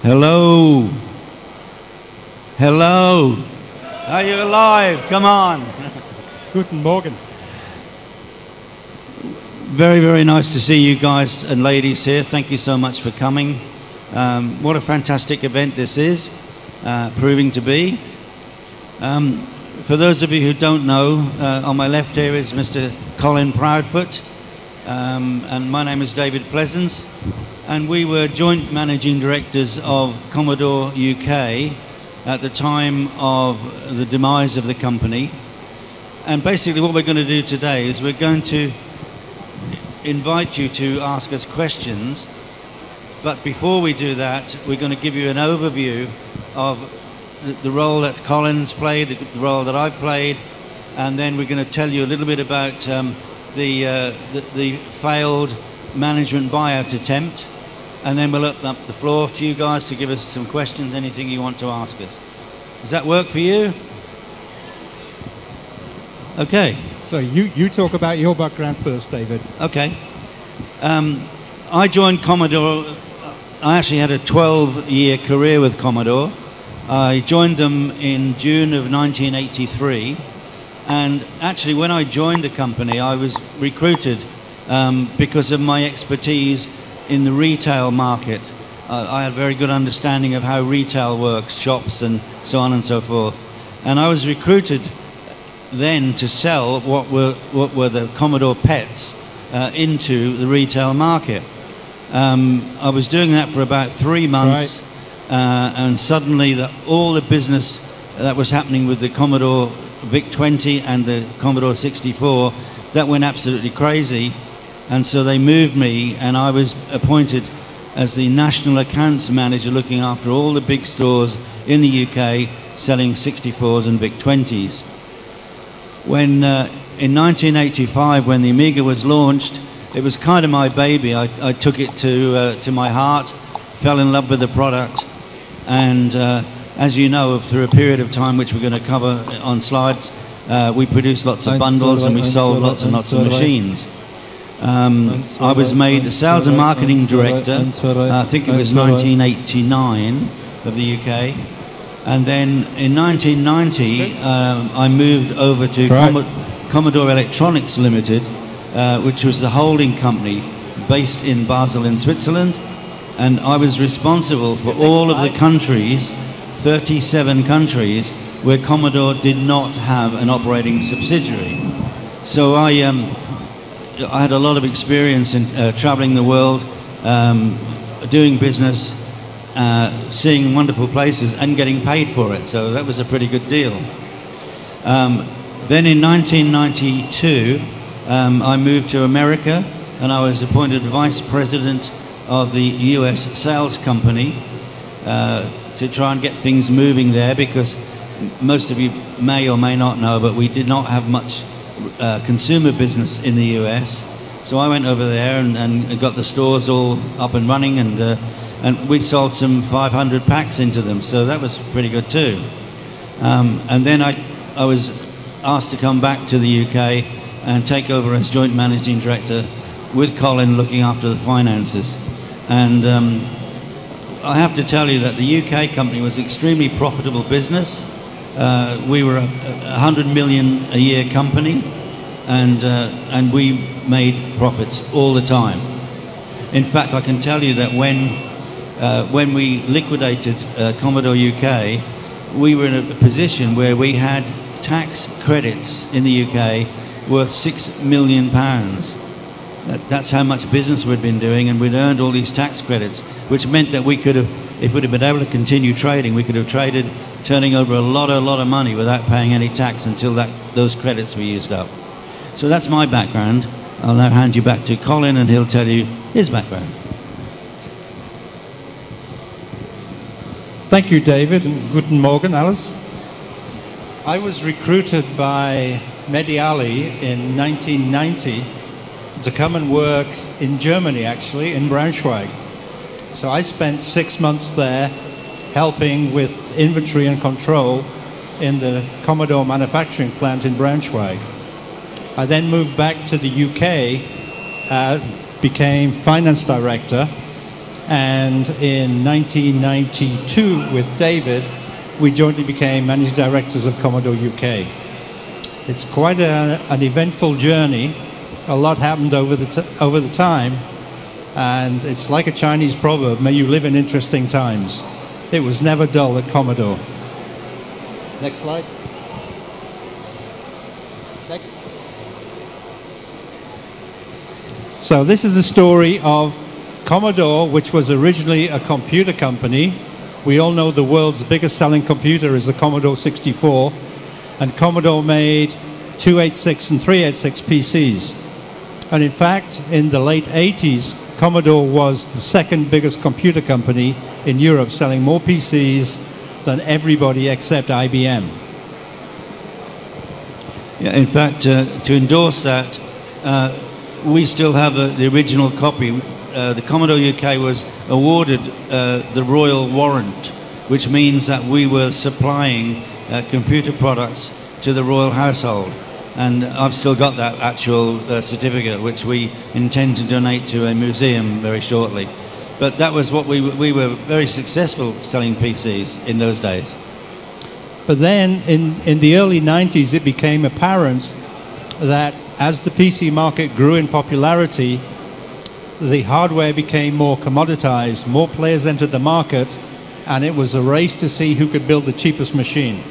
Hello. Hello. Are you alive? Come on. Guten Morgen. Very, very nice to see you guys and ladies here. Thank you so much for coming. What a fantastic event this is, proving to be. For those of you who don't know, on my left here is Mr. Colin Proudfoot, and my name is David Pleasance, and we were joint managing directors of Commodore UK at the time of the demise of the company. And basically what we're going to do today is we're going to invite you to ask us questions, but before we do that, we're going to give you an overview of the role that Colin's played, the role that I've played, and then we're going to tell you a little bit about the failed management buyout attempt, and then we'll open up the floor to you guys to give us some questions, anything you want to ask us. Does that work for you? Okay. So you talk about your background first, David. Okay. I joined Commodore. I actually had a 12-year career with Commodore. I joined them in June of 1983, and actually when I joined the company I was recruited because of my expertise in the retail market. I had a very good understanding of how retail works, shops and so on and so forth, and I was recruited then to sell what were the Commodore pets into the retail market. I was doing that for about 3 months, right. And suddenly all the business that was happening with the Commodore VIC-20 and the Commodore 64, that went absolutely crazy, and so they moved me, and I was appointed as the national accounts manager looking after all the big stores in the UK selling 64s and VIC-20s. When in 1985, when the Amiga was launched, it was kind of my baby. I took it to my heart, fell in love with the product, and as you know, through a period of time which we're going to cover on slides, we produced lots of bundles and we sold lots and lots of machines. I was made sales and marketing director, I think it was 1989, of the UK. And then in 1990, I moved over to Commodore Electronics Limited, which was the holding company based in Basel in Switzerland. And I was responsible for all of the countries, 37 countries, where Commodore did not have an operating subsidiary. So I had a lot of experience in traveling the world, doing business, seeing wonderful places and getting paid for it, so that was a pretty good deal. Then in 1992 I moved to America, and I was appointed vice president of the US sales company to try and get things moving there, because most of you may or may not know, but we did not have much consumer business in the US. So I went over there and got the stores all up and running, and we sold some 500 packs into them, so that was pretty good too. And then I was asked to come back to the UK and take over as joint managing director with Colin, looking after the finances. And I have to tell you that the UK company was extremely profitable business. We were a 100 million a year company, and we made profits all the time. In fact, I can tell you that when we liquidated Commodore UK, we were in a position where we had tax credits in the UK worth £6 million. That's how much business we'd been doing, and we'd earned all these tax credits, which meant that we could have, if we'd have been able to continue trading, we could have traded, turning over a lot of money without paying any tax until those credits were used up. So that's my background. I'll now hand you back to Colin, and he'll tell you his background. Thank you, David, and guten Morgen, Alice. I was recruited by Mediali in 1990 to come and work in Germany, actually, in Braunschweig. So I spent 6 months there helping with inventory and control in the Commodore manufacturing plant in Braunschweig. I then moved back to the UK, became finance director, And in 1992, with David, we jointly became managing directors of Commodore UK. It's quite an eventful journey. A lot happened over the time, and it's like a Chinese proverb, may you live in interesting times. It was never dull at Commodore. Next slide. Next. So this is the story of Commodore, which was originally a computer company. We all know the world's biggest selling computer is the Commodore 64, and Commodore made 286 and 386 PCs. And in fact, in the late 80s, Commodore was the second biggest computer company in Europe, selling more PCs than everybody except IBM. Yeah, in fact, to endorse that, we still have the original copy. The Commodore UK was awarded the Royal Warrant, which means that we were supplying computer products to the royal household. And I've still got that actual certificate, which we intend to donate to a museum very shortly. But that was what we were very successful selling PCs in those days. But then in the early 90s, it became apparent that as the PC market grew in popularity, the hardware became more commoditized, more players entered the market, and it was a race to see who could build the cheapest machine.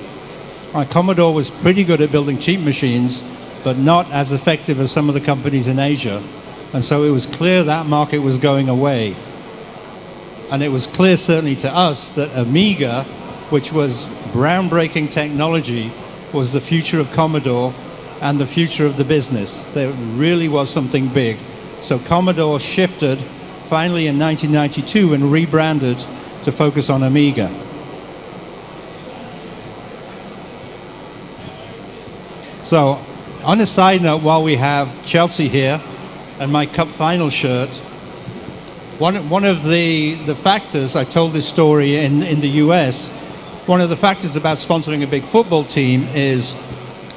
Commodore was pretty good at building cheap machines, but not as effective as some of the companies in Asia. And so it was clear that market was going away. And it was clear certainly to us that Amiga, which was groundbreaking technology, was the future of Commodore and the future of the business. There really was something big. So Commodore shifted finally in 1992 and rebranded to focus on Amiga. So on a side note, while we have Chelsea here and my Cup Final shirt, one of the factors, I told this story in the US, one of the factors about sponsoring a big football team is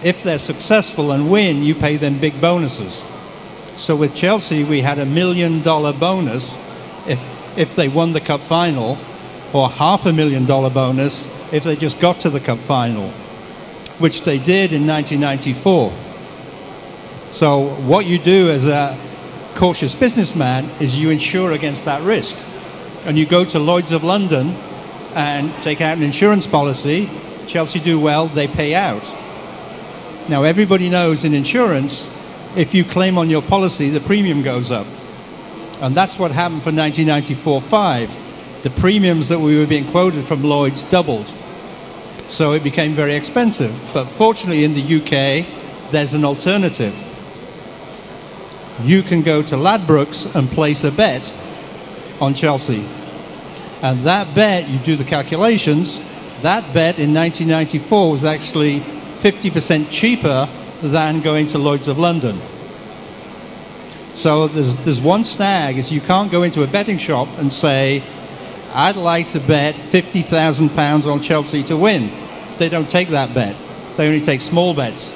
if they're successful and win, you pay them big bonuses. So with Chelsea, we had $1 million bonus if they won the Cup Final, or $500,000 bonus if they just got to the Cup Final, which they did in 1994. So what you do as a cautious businessman is you insure against that risk. And you go to Lloyd's of London and take out an insurance policy. Chelsea do well, they pay out. Now everybody knows in insurance, if you claim on your policy, the premium goes up. And that's what happened for 1994-5. The premiums that we were being quoted from Lloyd's doubled. So it became very expensive. But fortunately in the UK, there's an alternative. You can go to Ladbrokes and place a bet on Chelsea. And that bet, you do the calculations, that bet in 1994 was actually 50% cheaper than going to Lloyd's of London. So there's one snag, is you can't go into a betting shop and say, I'd like to bet £50,000 on Chelsea to win. They don't take that bet. They only take small bets.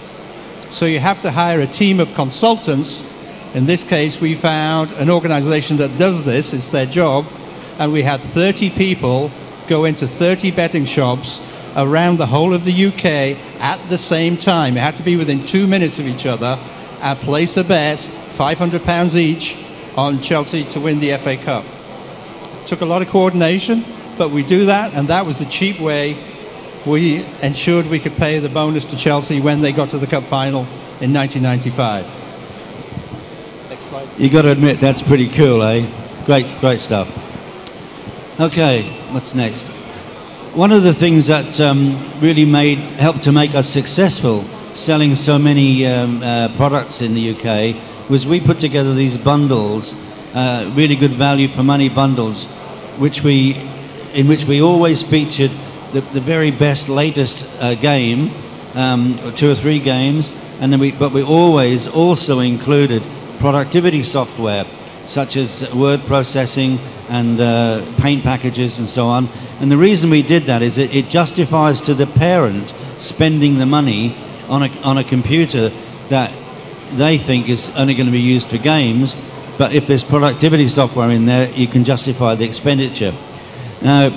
So you have to hire a team of consultants. In this case, we found an organization that does this. It's their job. And we had 30 people go into 30 betting shops around the whole of the UK at the same time. It had to be within 2 minutes of each other and place a bet, £500 each, on Chelsea to win the FA Cup. Took a lot of coordination, but we do that, and that was the cheap way we ensured we could pay the bonus to Chelsea when they got to the Cup Final in 1995. Next slide. You got to admit, that's pretty cool, eh? Great stuff. Okay, what's next? One of the things that really helped to make us successful selling so many products in the UK was we put together these bundles, really good value for money bundles, in which we always featured the very best, latest game, 2 or 3 games, and then but we always also included productivity software, such as word processing and paint packages and so on. And the reason we did that is it justifies to the parent spending the money on a computer that they think is only going to be used for games, But if there's productivity software in there, you can justify the expenditure. Now,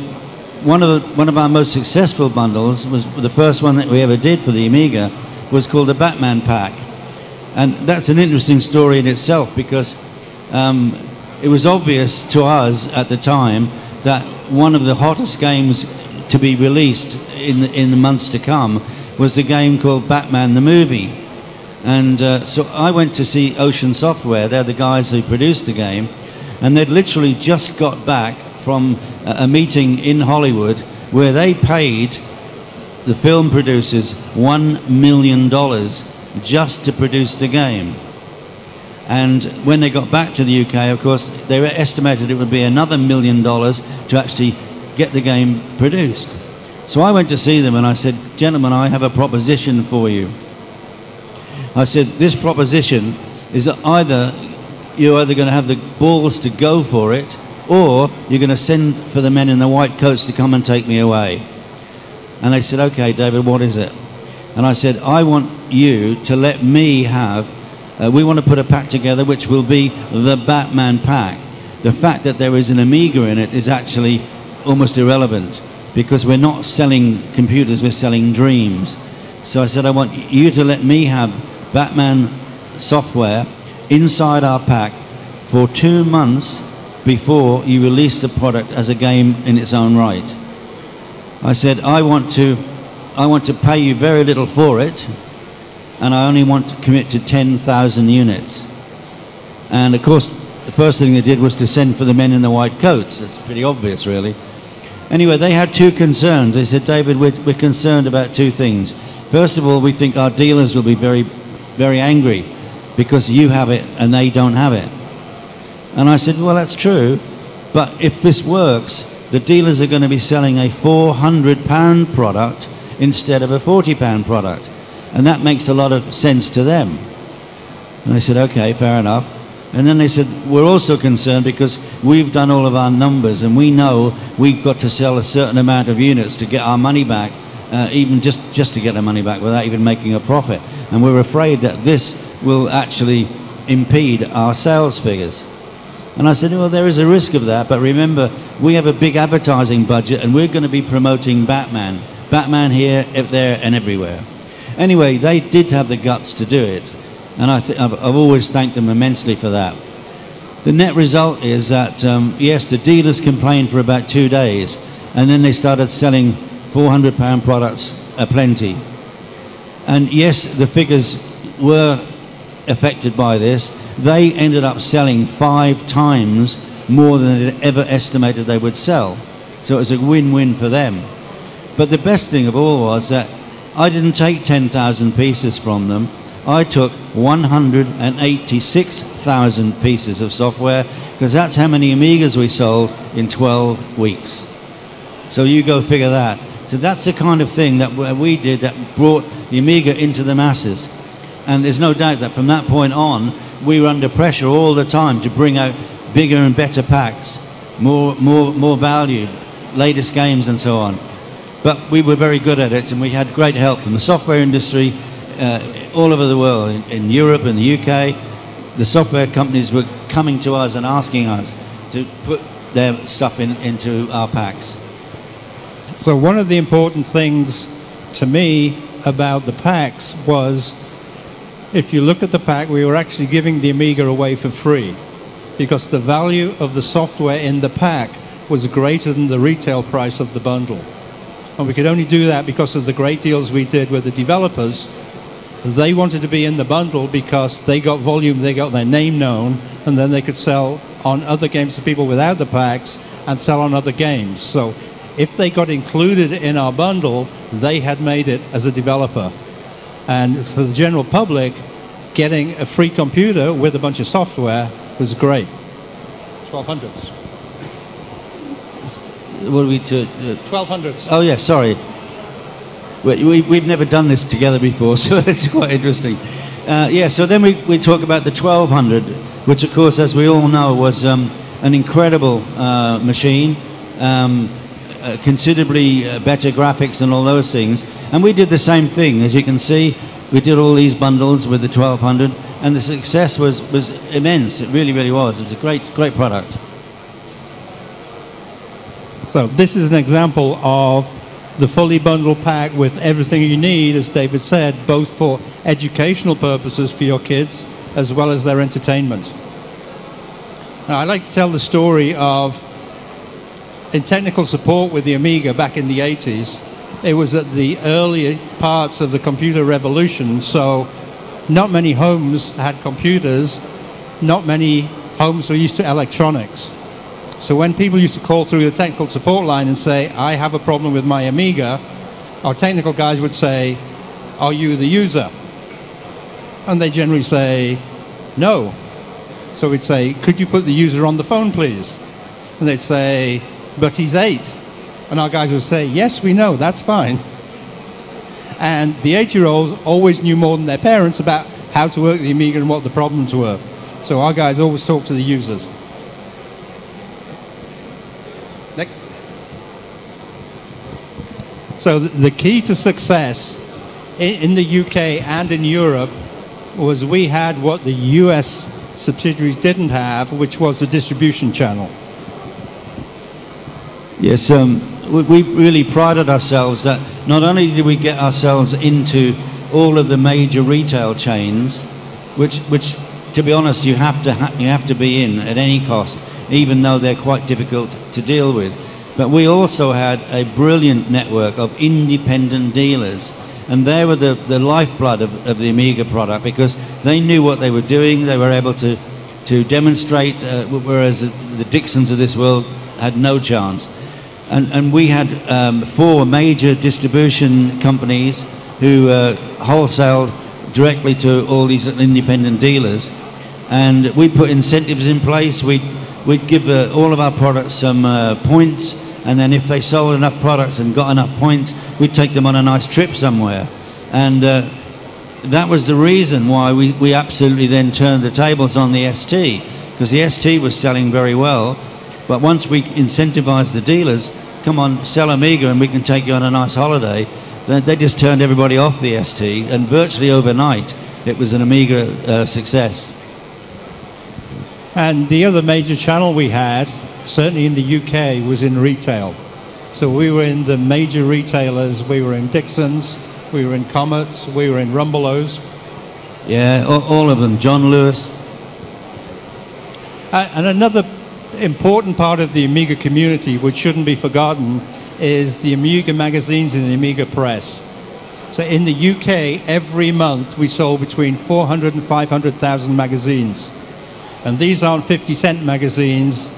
one of our most successful bundles was the first one that we ever did for the Amiga, was called the Batman Pack. And that's an interesting story in itself, because it was obvious to us at the time that one of the hottest games to be released in the months to come was the game called Batman the Movie. And so I went to see Ocean Software. They're the guys who produced the game, and they'd literally just got back from a meeting in Hollywood where they paid the film producers $1 million just to produce the game. And when they got back to the UK, of course, they estimated it would be another $1 million to actually get the game produced. So I went to see them and I said, gentlemen, I have a proposition for you. I said, this proposition is that you're either going to have the balls to go for it, or you're going to send for the men in the white coats to come and take me away. And they said, okay, David, what is it? And I said, I want you to let me have, we want to put a pack together which will be the Batman Pack. The fact that there is an Amiga in it is actually almost irrelevant, because we're not selling computers, we're selling dreams. So I said, I want you to let me have Batman software inside our pack for 2 months before you release the product as a game in its own right. I said, I want to pay you very little for it, and I only want to commit to 10,000 units. And of course, the first thing they did was to send for the men in the white coats. That's pretty obvious, really. Anyway, they had two concerns. They said, David, we're concerned about two things. First of all, we think our dealers will be very, very angry because you have it and they don't have it. And I said, well, that's true, but if this works, the dealers are going to be selling a £400 product instead of a £40 product. And that makes a lot of sense to them. And I said, okay, fair enough. And then they said, we're also concerned because we've done all of our numbers and we know we've got to sell a certain amount of units to get our money back, even just to get our money back without even making a profit. And we're afraid that this will actually impede our sales figures. And I said, well, there is a risk of that, but remember, we have a big advertising budget and we're going to be promoting Batman. Batman here, there, and everywhere. Anyway, they did have the guts to do it, and I've always thanked them immensely for that. The net result is that, yes, the dealers complained for about 2 days, and then they started selling £400 products aplenty. And yes, the figures were affected by this. They ended up selling 5 times more than they ever estimated they would sell. So it was a win-win for them. But the best thing of all was that I didn't take 10,000 pieces from them. I took 186,000 pieces of software, because that's how many Amigas we sold in 12 weeks. So you go figure that. So that's the kind of thing that we did that brought the Amiga into the masses. And there's no doubt that from that point on, we were under pressure all the time to bring out bigger and better packs, more value, latest games and so on. But we were very good at it, and we had great help from the software industry all over the world, in Europe and the UK. The software companies were coming to us and asking us to put their stuff into our packs. So one of the important things to me about the packs was, if you look at the pack, we were actually giving the Amiga away for free, because the value of the software in the pack was greater than the retail price of the bundle. And we could only do that because of the great deals we did with the developers. They wanted to be in the bundle because they got volume, they got their name known, and then they could sell on other games to people without the packs and sell on other games. So if they got included in our bundle, they had made it as a developer. And for the general public, getting a free computer with a bunch of software was great. 1200s. What are we to? 1200s. Oh, yeah, sorry. We've never done this together before, so it's quite interesting. Yeah, so then we talk about the 1200, which, of course, as we all know, was an incredible machine, considerably better graphics and all those things. And we did the same thing. As you can see, we did all these bundles with the 1200. and the success was immense. It really, really was. It was a great product. So this is an example of the fully bundled pack with everything you need, as David said, both for educational purposes for your kids as well as their entertainment. Now, I like to tell the story of, in technical support with the Amiga back in the 80s, it was at the early parts of the computer revolution, so not many homes had computers, not many homes were used to electronics. So when people used to call through the technical support line and say, I have a problem with my Amiga, our technical guys would say, are you the user? And they generally say, no. So we'd say, could you put the user on the phone, please? And they'd say, but he's 8. And our guys would say, yes, we know, that's fine. And the 8-year-olds always knew more than their parents about how to work the Amiga and what the problems were. So our guys always talked to the users. Next. So the key to success in the UK and in Europe was we had what the US subsidiaries didn't have, which was the distribution channel. Yes, we really prided ourselves that not only did we get ourselves into all of the major retail chains, which to be honest, you have to be in at any cost, even though they're quite difficult to deal with. But we also had a brilliant network of independent dealers, and they were the lifeblood of the Amiga product, because they knew what they were doing. They were able to demonstrate, whereas the Dixons of this world had no chance. And we had 4 major distribution companies who wholesaled directly to all these independent dealers, and we put incentives in place. We'd give all of our products some points, and then if they sold enough products and got enough points, we'd take them on a nice trip somewhere. And that was the reason why we absolutely then turned the tables on the ST, because the ST was selling very well. But once we incentivized the dealers, come on, sell Amiga and we can take you on a nice holiday, then they just turned everybody off the ST, and virtually overnight it was an Amiga success. And the other major channel we had, certainly in the UK, was in retail. So we were in the major retailers. We were in Dixons, we were in Comets, we were in Rumbelows. Yeah, all of them. John Lewis. And another important part of the Amiga community, which shouldn't be forgotten, is the Amiga magazines in the Amiga press. So in the UK, every month we sold between 400 and 500,000 magazines. And these aren't 50-cent magazines.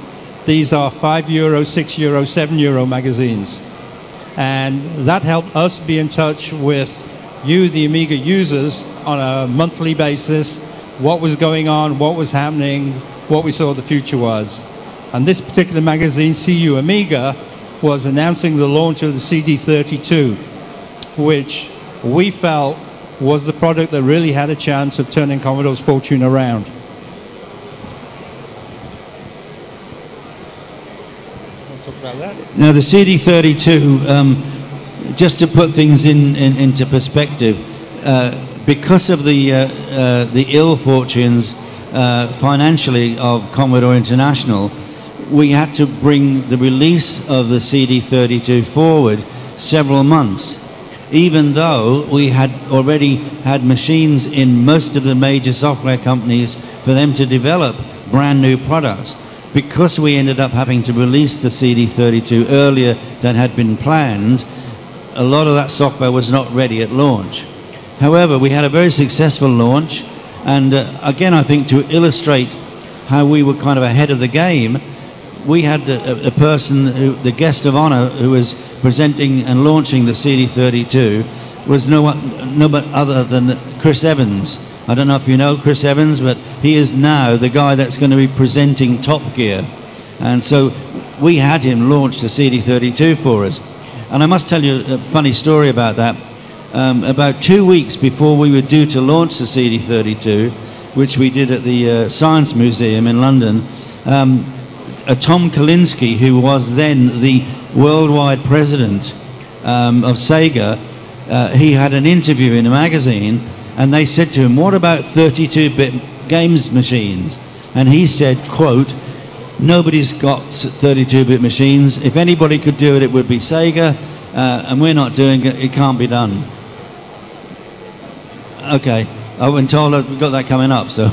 These are €5, €6, €7 magazines. And that helped us be in touch with you, the Amiga users, on a monthly basis, what was going on, what was happening, what we saw the future was. And this particular magazine, CU Amiga, was announcing the launch of the CD32, which we felt was the product that really had a chance of turning Commodore's fortune around. Now the CD32, just to put things into perspective, because of the ill fortunes financially of Commodore International, we had to bring the release of the CD32 forward several months, even though we had already had machines in most of the major software companies for them to develop brand new products. Because we ended up having to release the CD32 earlier than had been planned, a lot of that software was not ready at launch. However, we had a very successful launch, and again, I think to illustrate how we were kind of ahead of the game, we had a person, the guest of honor, who was presenting and launching the CD32 was no other than Chris Evans. I don't know if you know Chris Evans, but he is now the guy that's going to be presenting Top Gear. And so we had him launch the CD32 for us. And I must tell you a funny story about that. About 2 weeks before we were due to launch the CD32, which we did at the Science Museum in London, Tom Kalinske, who was then the worldwide president of Sega, he had an interview in a magazine, And they said to him, what about 32-bit games machines? And he said, quote, nobody's got 32-bit machines. If anybody could do it, it would be Sega, and we're not doing it. It can't be done. Okay, I've been told that we've got that coming up. So,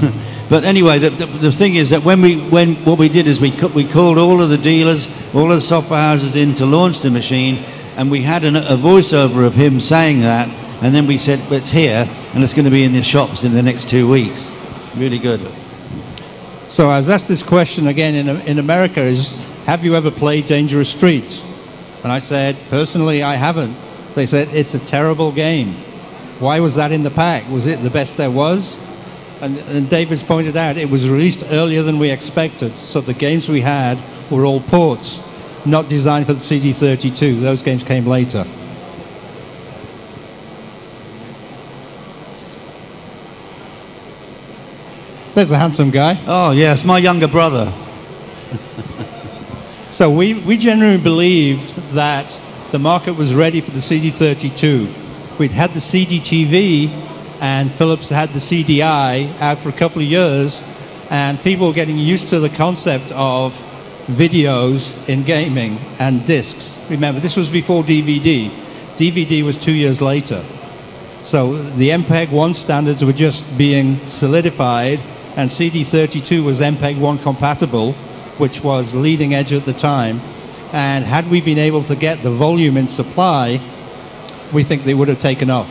but anyway, the thing is that what we did is we called all of the dealers, all of the software houses in to launch the machine, and we had a voiceover of him saying that, and then we said, well, it's here, and it's going to be in the shops in the next 2 weeks. Really good. So I was asked this question again in America, is, have you ever played Dangerous Streets? And I said, personally, I haven't. They said, it's a terrible game. Why was that in the pack? Was it the best there was? And David's pointed out, it was released earlier than we expected, so the games we had were all ports, not designed for the CD32. Those games came later. There's a handsome guy. Oh, yes, my younger brother. So we genuinely believed that the market was ready for the CD32. We'd had the CD-TV, and Philips had the CDI out for a couple of years, and people were getting used to the concept of videos in gaming and discs. Remember, this was before DVD. DVD was 2 years later. So the MPEG-1 standards were just being solidified, and CD32 was MPEG-1 compatible, which was leading edge at the time. And had we been able to get the volume in supply, we think they would have taken off.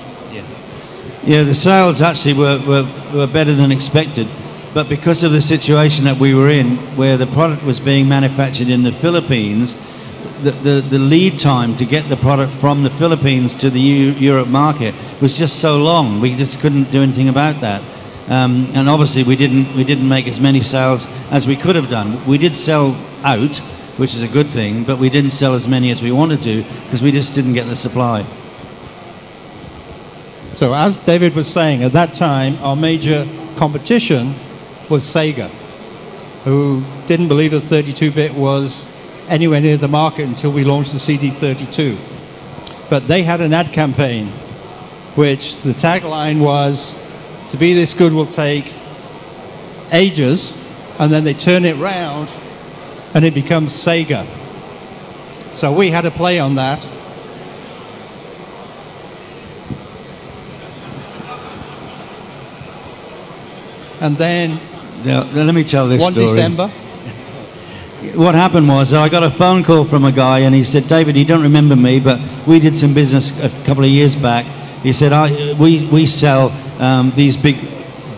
Yeah, the sales actually were better than expected, but because of the situation that we were in, where the product was being manufactured in the Philippines, the lead time to get the product from the Philippines to the Europe market was just so long. We just couldn't do anything about that. And obviously we didn't make as many sales as we could have done. We did sell out, which is a good thing, but we didn't sell as many as we wanted to because we just didn't get the supply. So as David was saying, at that time our major competition was Sega, who didn't believe that 32-bit was anywhere near the market until we launched the CD32. But they had an ad campaign which the tagline was, to be this good will take ages, and then they turn it round and it becomes Sega. So we had a play on that. And then let me tell this one story. December. What happened was I got a phone call from a guy, and he said, David, you don't remember me, but we did some business a couple of years back. He said, we sell these big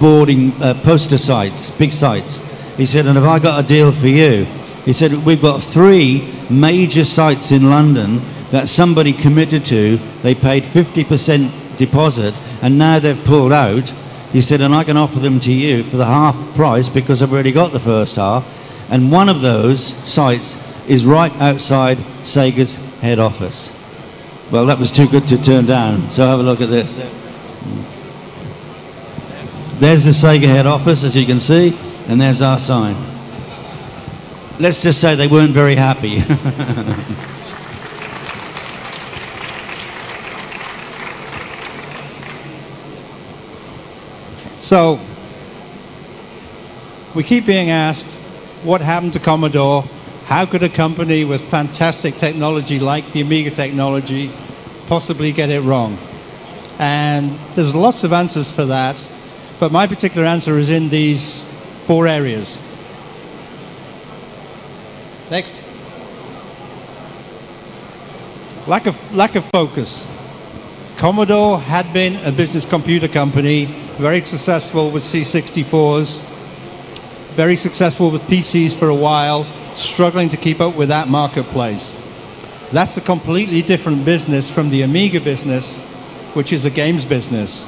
boarding poster sites, big sites. He said, and have I got a deal for you? He said, we've got 3 major sites in London that somebody committed to. They paid 50% deposit, and now they've pulled out. He said, and I can offer them to you for the half price because I've already got the first half. And one of those sites is right outside Sega's head office. Well, that was too good to turn down, so have a look at this. There's the Sega head office, as you can see, and there's our sign. Let's just say they weren't very happy. So we keep being asked, what happened to Commodore? How could a company with fantastic technology like the Amiga technology possibly get it wrong? And there's lots of answers for that, but my particular answer is in these 4 areas. Next. Lack of focus. Commodore had been a business computer company, very successful with C64s, very successful with PCs for a while, struggling to keep up with that marketplace. That's a completely different business from the Amiga business, which is a games business.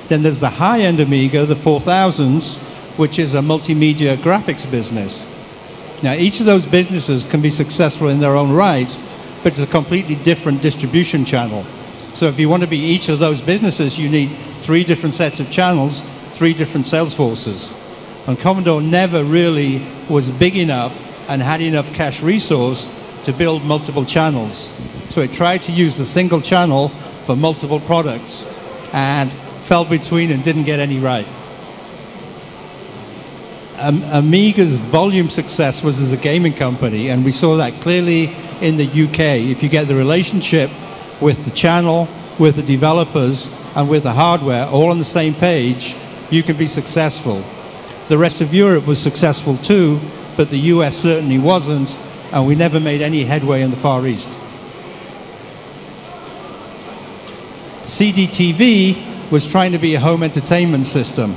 Then there's the high-end Amiga, the 4000s, which is a multimedia graphics business. Now, each of those businesses can be successful in their own right, but it's a completely different distribution channel. So if you want to be each of those businesses, you need 3 different sets of channels, 3 different sales forces. And Commodore never really was big enough and had enough cash resource to build multiple channels. So it tried to use the single channel for multiple products and fell between and didn't get any right. Amiga's volume success was as a gaming company, and we saw that clearly in the UK. If you get the relationship with the channel, with the developers, and with the hardware all on the same page, you can be successful. The rest of Europe was successful too, but the US certainly wasn't, and we never made any headway in the Far East. CDTV was trying to be a home entertainment system.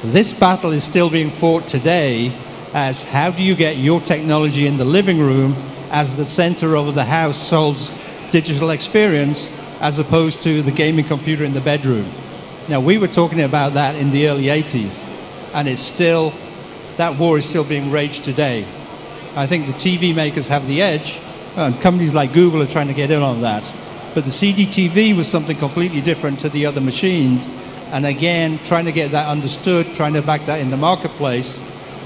This battle is still being fought today as how do you get your technology in the living room as the center of the household's digital experience as opposed to the gaming computer in the bedroom. Now, we were talking about that in the early 80s, and it's still, that war is still being waged today. I think the TV makers have the edge, and companies like Google are trying to get in on that. But the CDTV was something completely different to the other machines. And again, trying to get that understood, trying to back that in the marketplace,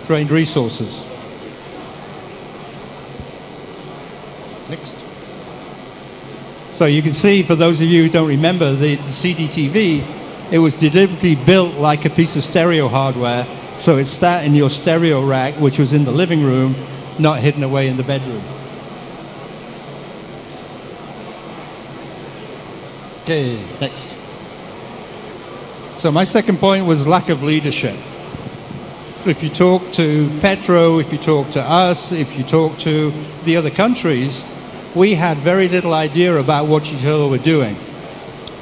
drained resources. Next. So you can see, for those of you who don't remember, the CDTV, it was deliberately built like a piece of stereo hardware. So it sat in your stereo rack, which was in the living room, not hidden away in the bedroom. Okay, next. So my second point was lack of leadership. If you talk to Petro, if you talk to us, if you talk to the other countries, we had very little idea about what each other were doing.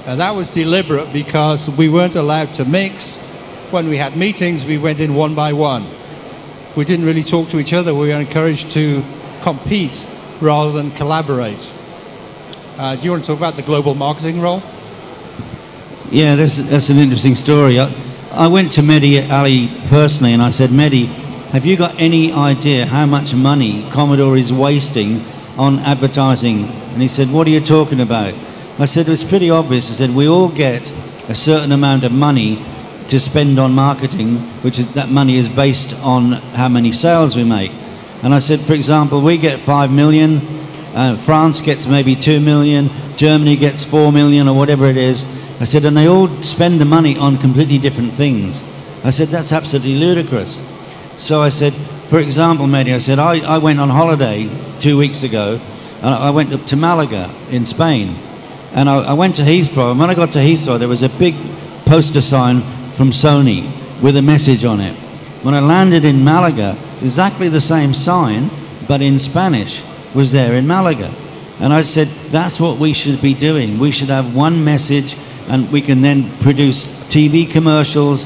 And that was deliberate because we weren't allowed to mix. When we had meetings, we went in one by one. We didn't really talk to each other. We were encouraged to compete rather than collaborate. Do you want to talk about the global marketing role? Yeah, that's an interesting story. I went to Mehdi Ali personally and I said, Mehdi, have you got any idea how much money Commodore is wasting on advertising? And he said, what are you talking about? I said, it's pretty obvious. I said, we all get a certain amount of money to spend on marketing, which is, that money is based on how many sales we make. And I said, for example, we get 5 million, France gets maybe 2 million, Germany gets 4 million or whatever it is. I said, and they all spend the money on completely different things. I said, that's absolutely ludicrous. So I said, for example, Mehdi, I said, I went on holiday 2 weeks ago, and I went up to Malaga in Spain. And I went to Heathrow, and when I got to Heathrow, there was a big poster sign from Sony with a message on it. When I landed in Malaga, exactly the same sign, but in Spanish, was there in Malaga. And I said, that's what we should be doing. We should have one message, and we can then produce TV commercials,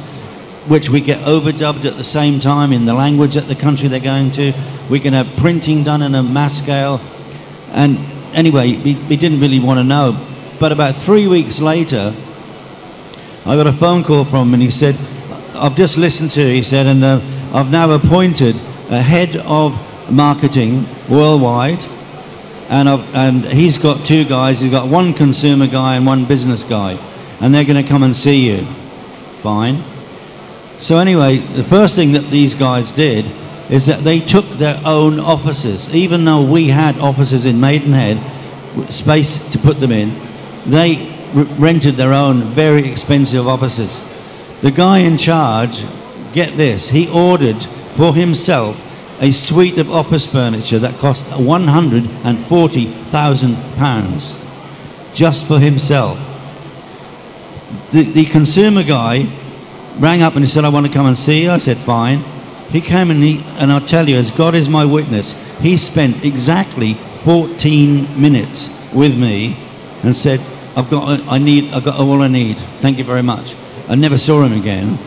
which we get overdubbed at the same time in the language of the country they're going to. We can have printing done on a mass scale. And anyway, we didn't really want to know. But about 3 weeks later, I got a phone call from him, and he said, I've just listened to it, he said, and I've now appointed a head of marketing worldwide. And he's got 2 guys. He's got one consumer guy and one business guy. And they're going to come and see you. Fine. So anyway, the first thing that these guys did is that they took their own offices. Even though we had offices in Maidenhead, space to put them in, they rented their own very expensive offices. The guy in charge, get this, he ordered for himself a suite of office furniture that cost £140,000 just for himself. The consumer guy rang up and he said, I want to come and see you. I said, fine. He came and I'll tell you, as God is my witness, he spent exactly 14 minutes with me and said, I've got all I need. Thank you very much. I never saw him again.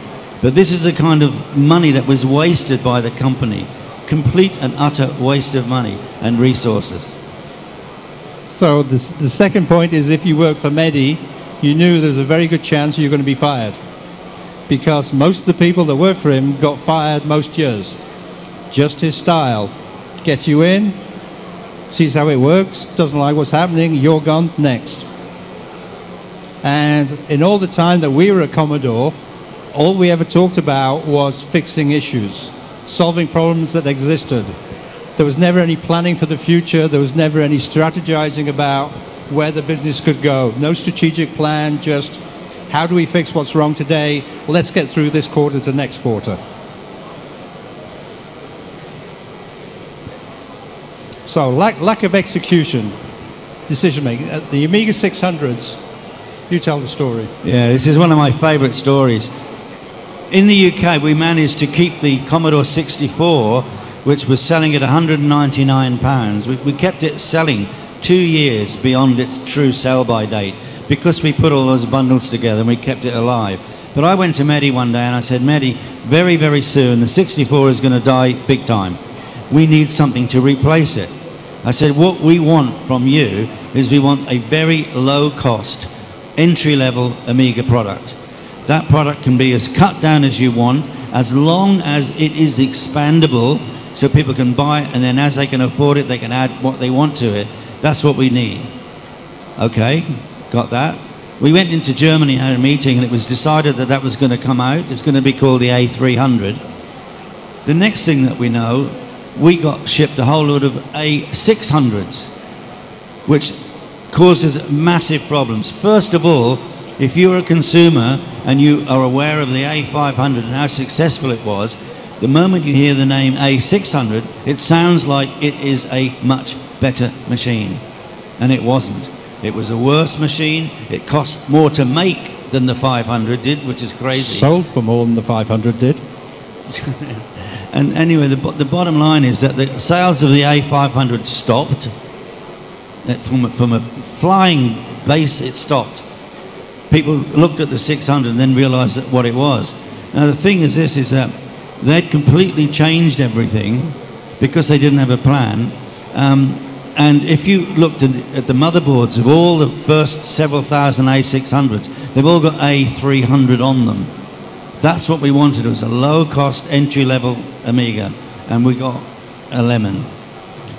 But this is the kind of money that was wasted by the company. Complete and utter waste of money and resources. So the second point is, if you work for Mehdi, you knew there's a very good chance you're going to be fired. Because most of the people that work for him got fired most years. Just his style. Gets you in, sees how it works, doesn't like what's happening, you're gone, next. And in all the time that we were at Commodore, all we ever talked about was fixing issues, solving problems that existed. There was never any planning for the future. There was never any strategizing about where the business could go. No strategic plan, just How do we fix what's wrong today? Let's get through this quarter to next quarter. So lack of execution, decision making. The Amiga 600s, you tell the story. Yeah, this is one of my favorite stories. In the UK, we managed to keep the Commodore 64, which was selling at £199. We kept it selling 2 years beyond its true sell-by date because we put all those bundles together and we kept it alive. But I went to Mehdi one day and I said, Mehdi, very, very soon the 64 is going to die big time. We need something to replace it. I said, what we want from you is we want a very low-cost, entry-level Amiga product. That product can be as cut down as you want, as long as it is expandable, so people can buy it, and then as they can afford it, they can add what they want to it. That's what we need. Okay, got that. We went into Germany, had a meeting, and it was decided that that was going to come out. It's going to be called the A300. The next thing that we know, we got shipped a whole load of A600s, which causes massive problems. First of all, if you're a consumer and you are aware of the A500 and how successful it was, the moment you hear the name A600, it sounds like it is a much better machine. And it wasn't. It was a worse machine. It cost more to make than the 500 did, which is crazy. Sold for more than the 500 did. And anyway, the bottom line is that the sales of the A500 stopped. From a flying base, it stopped. People looked at the 600 and then realized that what it was. Now, the thing is this, is that they'd completely changed everything because they didn't have a plan. And if you looked at the motherboards of all the first several thousand A600s, they've all got A300 on them. That's what we wanted. It was a low-cost, entry-level Amiga, and we got a lemon.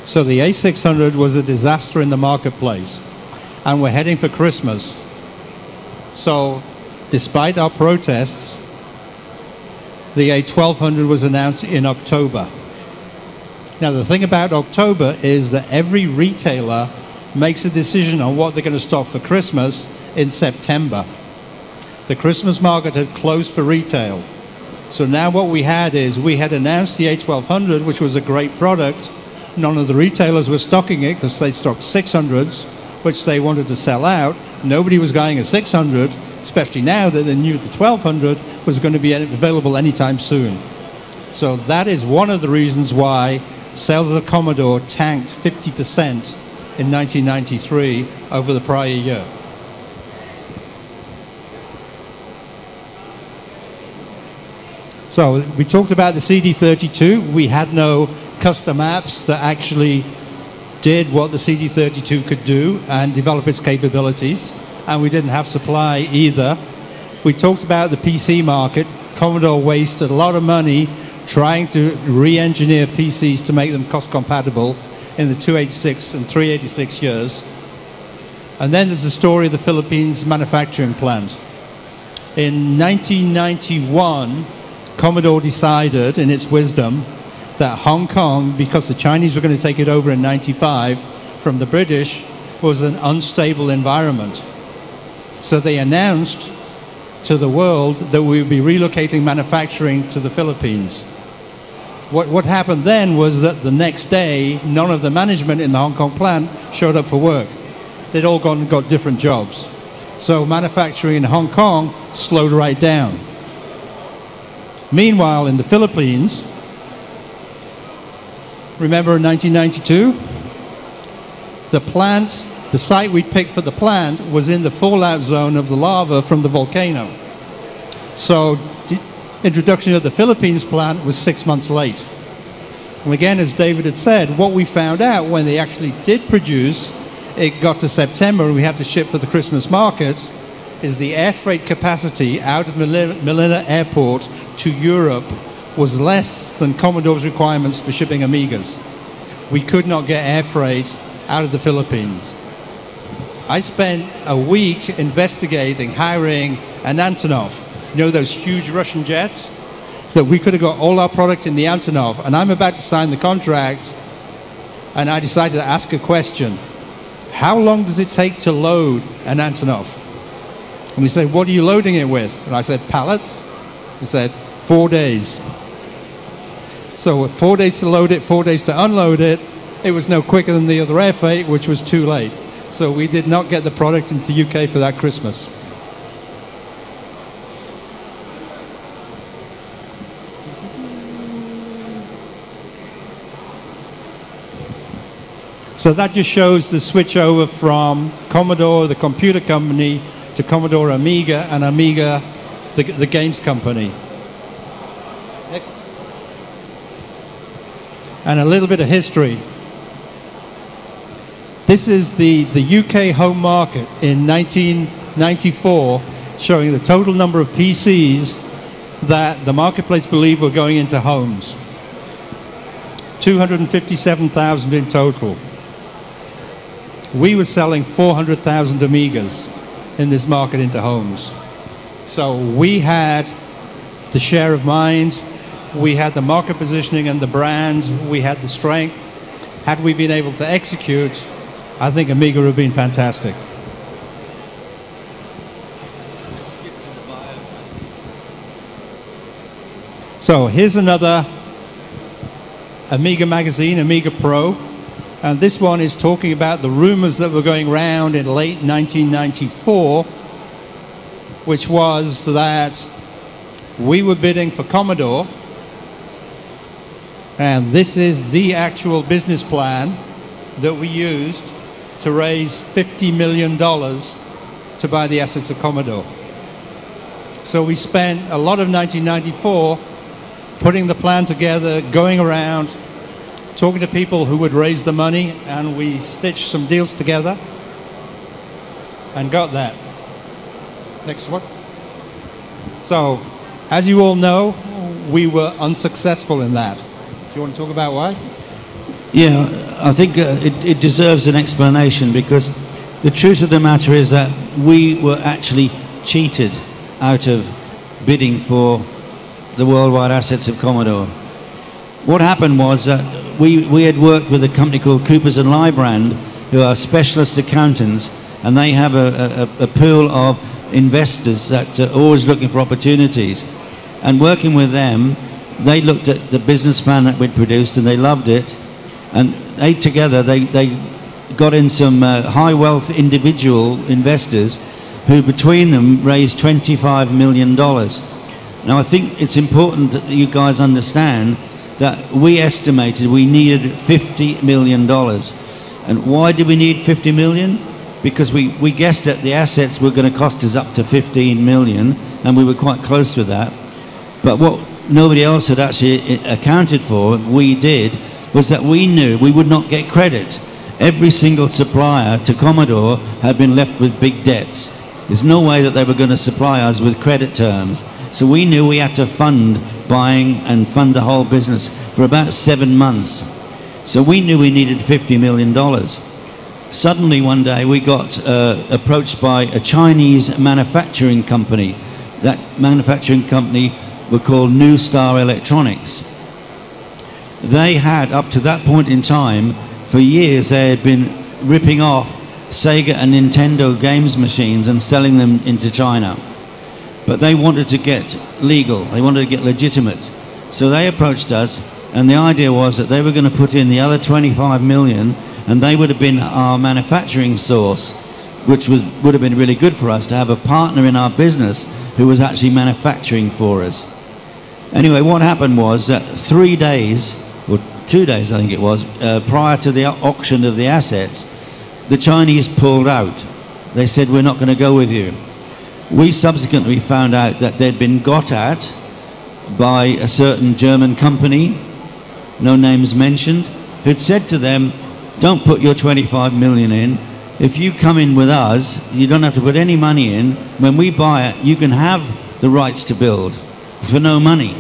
So the A600 was a disaster in the marketplace, and we're heading for Christmas. So, despite our protests, the A1200 was announced in October. Now, the thing about October is that every retailer makes a decision on what they're going to stock for Christmas in September. The Christmas market had closed for retail. So now what we had is, we had announced the A1200, which was a great product. None of the retailers were stocking it because they stocked 600s, which they wanted to sell out. Nobody was buying a 600, especially now that they knew the 1200 was going to be available anytime soon. So that is one of the reasons why sales of the Commodore tanked 50% in 1993 over the prior year. So we talked about the CD32. We had no custom apps that actually did what the CD32 could do and develop its capabilities, and we didn't have supply either. We talked about the PC market. Commodore wasted a lot of money trying to re-engineer PCs to make them cost compatible in the 286 and 386 years. And then there's the story of the Philippines manufacturing plant. In 1991, Commodore decided, in its wisdom, that Hong Kong, because the Chinese were going to take it over in 95 from the British, was an unstable environment. So they announced to the world that we would be relocating manufacturing to the Philippines. What happened then was that the next day, none of the management in the Hong Kong plant showed up for work. They'd all gone and got different jobs. So manufacturing in Hong Kong slowed right down. Meanwhile, in the Philippines, remember in 1992, the site we picked for the plant was in the fallout zone of the lava from the volcano. So the introduction of the Philippines plant was 6 months late. And again, as David had said, what we found out when they actually did produce, it got to September and we had to ship for the Christmas market, is the air freight capacity out of Manila Airport to Europe was less than Commodore's requirements for shipping Amigas. We could not get air freight out of the Philippines. I spent a week investigating, hiring an Antonov. You know those huge Russian jets? That we could have got all our product in the Antonov. And I'm about to sign the contract, and I decided to ask a question. How long does it take to load an Antonov? And we said, what are you loading it with? And I said, pallets. He said, 4 days. So 4 days to load it, 4 days to unload it. It was no quicker than the other air freight, which was too late. So we did not get the product into UK for that Christmas. So that just shows the switch over from Commodore, the computer company, to Commodore Amiga, and Amiga, the games company. Next. And a little bit of history. This is the UK home market in 1994, showing the total number of PCs that the marketplace believed were going into homes. 257,000 in total. We were selling 400,000 Amigas in this market into homes. So we had the share of mind, we had the market positioning and the brand, we had the strength. Had we been able to execute, I think Amiga would have been fantastic. So here's another Amiga magazine, Amiga Pro. And this one is talking about the rumors that were going around in late 1994, which was that we were bidding for Commodore. And this is the actual business plan that we used to raise $50 million to buy the assets of Commodore. So we spent a lot of 1994 putting the plan together, going around, talking to people who would raise the money, and we stitched some deals together and got that. Next one. So, as you all know, we were unsuccessful in that. Do you want to talk about why? Yeah, I think it deserves an explanation, because the truth of the matter is that we were actually cheated out of bidding for the worldwide assets of Commodore. What happened was that we had worked with a company called Coopers & Lybrand, who are specialist accountants, and they have a pool of investors that are always looking for opportunities. And working with them, they looked at the business plan that we'd produced and they loved it. And they got in some high wealth individual investors who between them raised $25 million. Now I think it's important that you guys understand that we estimated we needed $50 million. And why did we need 50 million? Because we guessed that the assets were going to cost us up to 15 million, and we were quite close with that. But what nobody else had actually accounted for, we did, was that we knew we would not get credit. Every single supplier to Commodore had been left with big debts. There's no way that they were going to supply us with credit terms. So we knew we had to fund buying and fund the whole business for about 7 months. So we knew we needed $50 million. Suddenly one day we got approached by a Chinese manufacturing company. That manufacturing company were called New Star Electronics. They had, up to that point in time, for years they had been ripping off Sega and Nintendo games machines and selling them into China. But they wanted to get legal, they wanted to get legitimate. So they approached us, and the idea was that they were going to put in the other 25 million, and they would have been our manufacturing source, which would have been really good for us to have a partner in our business who was actually manufacturing for us. Anyway, what happened was that 3 days, or 2 days I think it was, prior to the auction of the assets, the Chinese pulled out. They said, we're not going to go with you. We subsequently found out that they'd been got at by a certain German company, no names mentioned, who'd said to them, don't put your 25 million in. If you come in with us, you don't have to put any money in. When we buy it, you can have the rights to build for no money.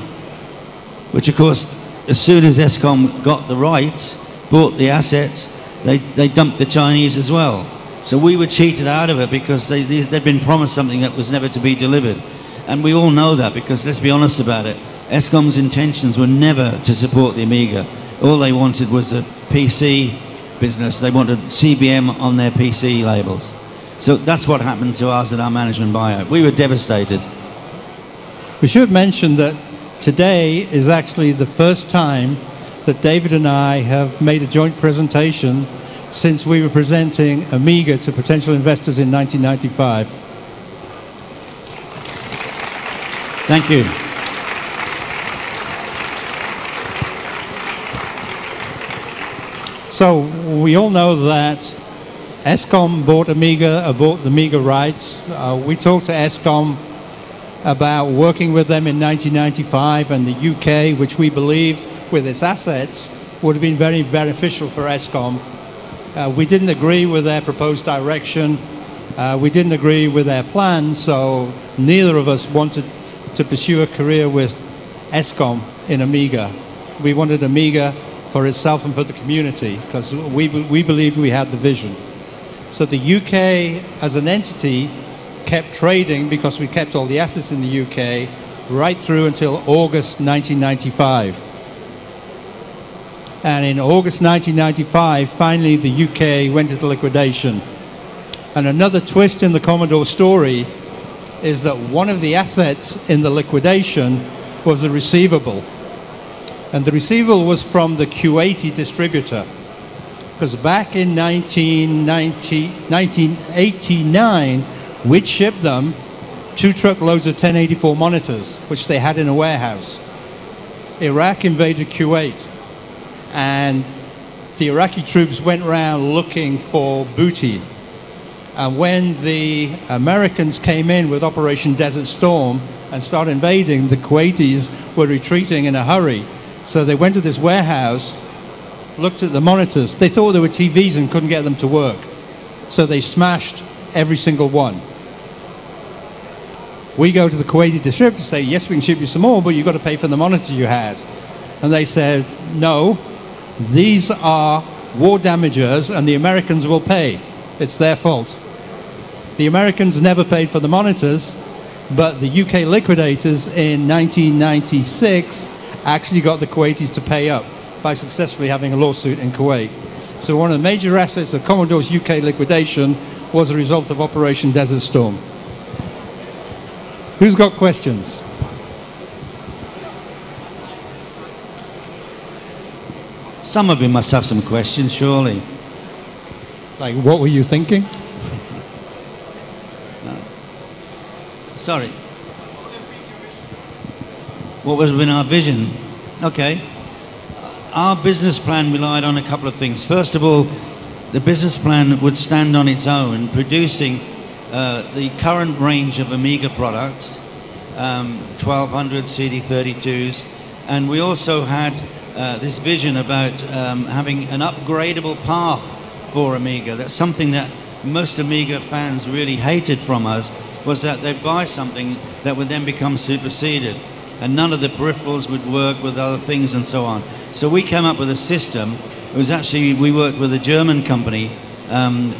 Which of course, as soon as ESCOM got the rights, bought the assets, they dumped the Chinese as well. So we were cheated out of it because they'd been promised something that was never to be delivered. And we all know that, because let's be honest about it, ESCOM's intentions were never to support the Amiga. All they wanted was a PC business. They wanted CBM on their PC labels. So that's what happened to us at our management buyout. We were devastated. We should mention that today is actually the first time that David and I have made a joint presentation since we were presenting Amiga to potential investors in 1995. Thank you. So we all know that ESCOM bought Amiga, bought the Amiga rights. We talked to ESCOM about working with them in 1995, and the UK, which we believed with its assets would have been very beneficial for ESCOM. We didn't agree with their proposed direction. We didn't agree with their plans, so neither of us wanted to pursue a career with ESCOM in Amiga. We wanted Amiga for itself and for the community, because we believed we had the vision. So the UK as an entity kept trading, because we kept all the assets in the UK, right through until August 1995. And in August 1995, finally the UK went into liquidation. And another twist in the Commodore story is that one of the assets in the liquidation was a receivable. And the receivable was from the Kuwaiti distributor. Because back in 1989, we'd shipped them 2 truckloads of 1084 monitors, which they had in a warehouse. Iraq invaded Kuwait, and the Iraqi troops went around looking for booty. And when the Americans came in with Operation Desert Storm and started invading, the Kuwaitis were retreating in a hurry. So they went to this warehouse, looked at the monitors. They thought they were TVs and couldn't get them to work. So they smashed every single one. We go to the Kuwaiti distributor and say, yes, we can ship you some more, but you've got to pay for the monitors you had. And they said, no, these are war damages and the Americans will pay. It's their fault. The Americans never paid for the monitors, but the UK liquidators in 1996 actually got the Kuwaitis to pay up by successfully having a lawsuit in Kuwait. So one of the major assets of Commodore's UK liquidation was a result of Operation Desert Storm. Who's got questions? Some of you must have some questions, surely. Like, what were you thinking? No. Sorry. What was in our vision? Okay. Our business plan relied on a couple of things. First of all, the business plan would stand on its own, producing the current range of Amiga products, 1200 CD32s, and we also had this vision about having an upgradable path for Amiga. That's something that most Amiga fans really hated from us, was that they'd buy something that would then become superseded, and none of the peripherals would work with other things and so on. So we came up with a system. It was actually, we worked with a German company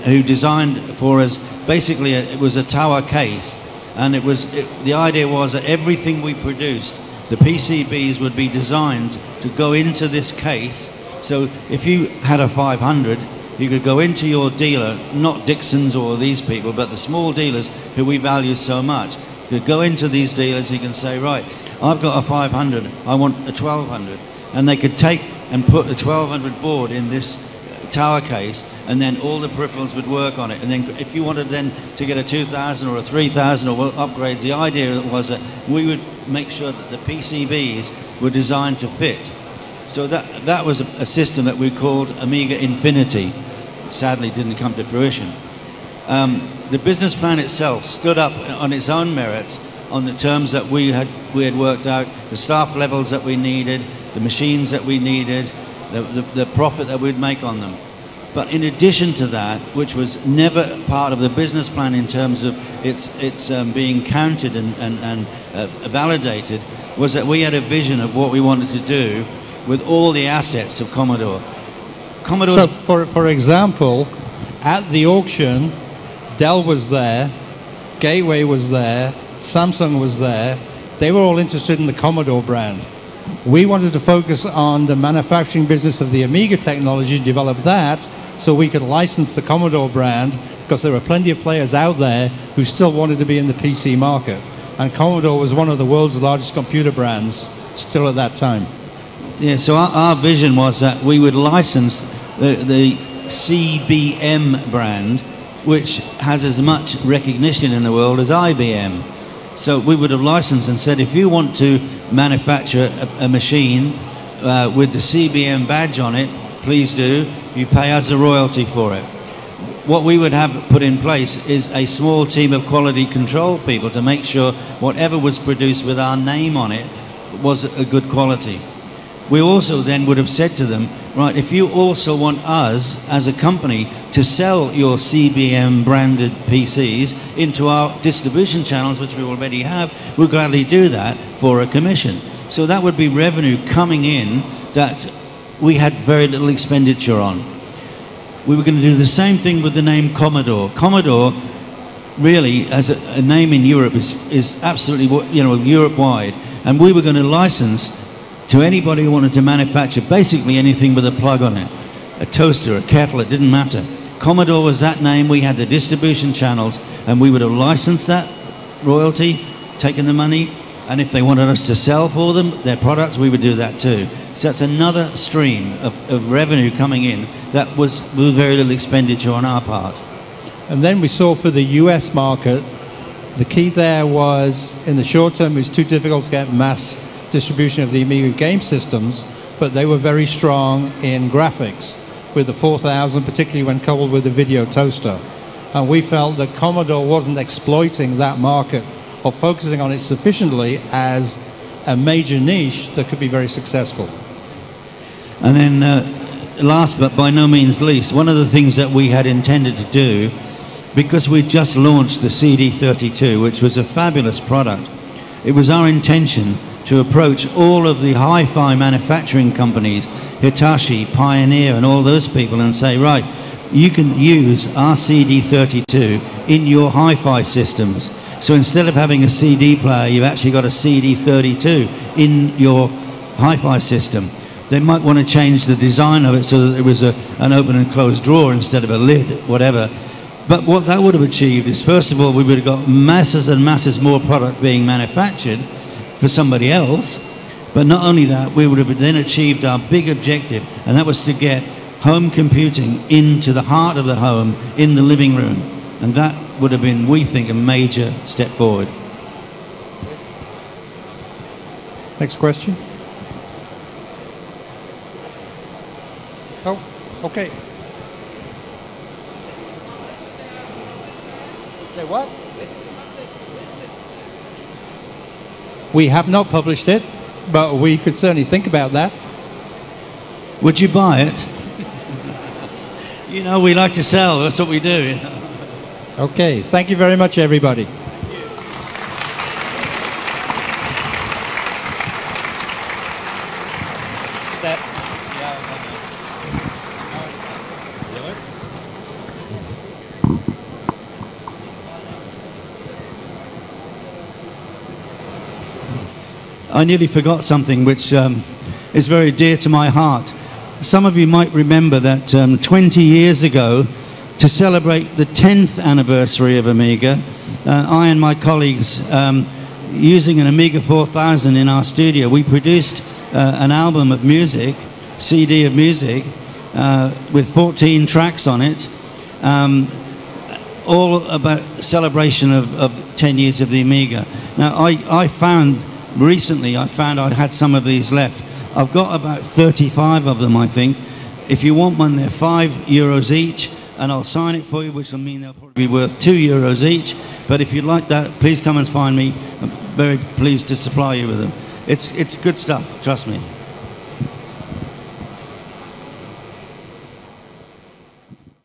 who designed for us, basically it was a tower case, and the idea was that everything we produced, the PCBs would be designed to go into this case. So if you had a 500, you could go into your dealer, not Dixon's or these people, but the small dealers who we value so much. You could go into these dealers, you can say, right, I've got a 500, I want a 1200. And they could take and put a 1200 board in this tower case, and then all the peripherals would work on it. And then if you wanted then to get a 2000 or a 3000 or upgrades, the idea was that we would make sure that the PCBs were designed to fit. So that was a system that we called Amiga Infinity. Sadly didn't come to fruition. The business plan itself stood up on its own merits, on the terms that we had worked out, the staff levels that we needed, the machines that we needed, the profit that we'd make on them. But in addition to that, which was never part of the business plan in terms of its being counted and validated, was that we had a vision of what we wanted to do with all the assets of Commodore. So, for example, at the auction, Dell was there, Gateway was there, Samsung was there. They were all interested in the Commodore brand. We wanted to focus on the manufacturing business of the Amiga technology, develop that, so we could license the Commodore brand, because there were plenty of players out there who still wanted to be in the PC market. And Commodore was one of the world's largest computer brands still at that time. Yeah, so our vision was that we would license the CBM brand, which has as much recognition in the world as IBM. So we would have licensed and said, if you want to manufacture a machine with the CBM badge on it, please do. You pay us a royalty for it. What we would have put in place is a small team of quality control people to make sure whatever was produced with our name on it was a good quality. We also then would have said to them, right, if you also want us as a company to sell your CBM branded PCs into our distribution channels, which we already have, we'll gladly do that for a commission. So that would be revenue coming in that we had very little expenditure on. We were going to do the same thing with the name Commodore. Commodore, really, as a name in Europe, is absolutely, Europe-wide. And we were going to license to anybody who wanted to manufacture basically anything with a plug on it. A toaster, a kettle, it didn't matter. Commodore was that name. We had the distribution channels, and we would have licensed that royalty, taken the money, and if they wanted us to sell for them their products, we would do that too. So that's another stream of revenue coming in that was with very little expenditure on our part. And then we saw for the US market, the key there was, in the short term, it was too difficult to get mass distribution of the Amiga game systems, but they were very strong in graphics, with the 4000, particularly when coupled with the video toaster. And we felt that Commodore wasn't exploiting that market or focusing on it sufficiently as a major niche that could be very successful. And then last but by no means least, one of the things that we had intended to do, because we just launched the CD32, which was a fabulous product, it was our intention to approach all of the hi-fi manufacturing companies, Hitachi, Pioneer, and all those people, and say, right, you can use our CD32 in your hi-fi systems. So instead of having a CD player, you've actually got a CD32 in your hi-fi system. They might want to change the design of it so that it was an open and closed drawer instead of a lid, whatever. But what that would have achieved is, first of all, we would have got masses and masses more product being manufactured for somebody else. But not only that, we would have then achieved our big objective, and that was to get home computing into the heart of the home, in the living room. And that would have been, we think, a major step forward. Next question. Oh, okay. Say what? We have not published it, but we could certainly think about that. Would you buy it? You know, we like to sell, that's what we do. You know? Okay, thank you very much, everybody. Step. I nearly forgot something which is very dear to my heart. Some of you might remember that 20 years ago, to celebrate the 10th anniversary of Amiga, I and my colleagues, using an Amiga 4000 in our studio, we produced an album of music, CD of music, with 14 tracks on it, all about celebration of 10 years of the Amiga. Now, I found recently, I had some of these left. I've got about 35 of them, I think. If you want one, they're €5 each, and I'll sign it for you, which will mean they'll probably be worth €2 each. But if you'd like that, please come and find me. I'm very pleased to supply you with them. It's good stuff, trust me.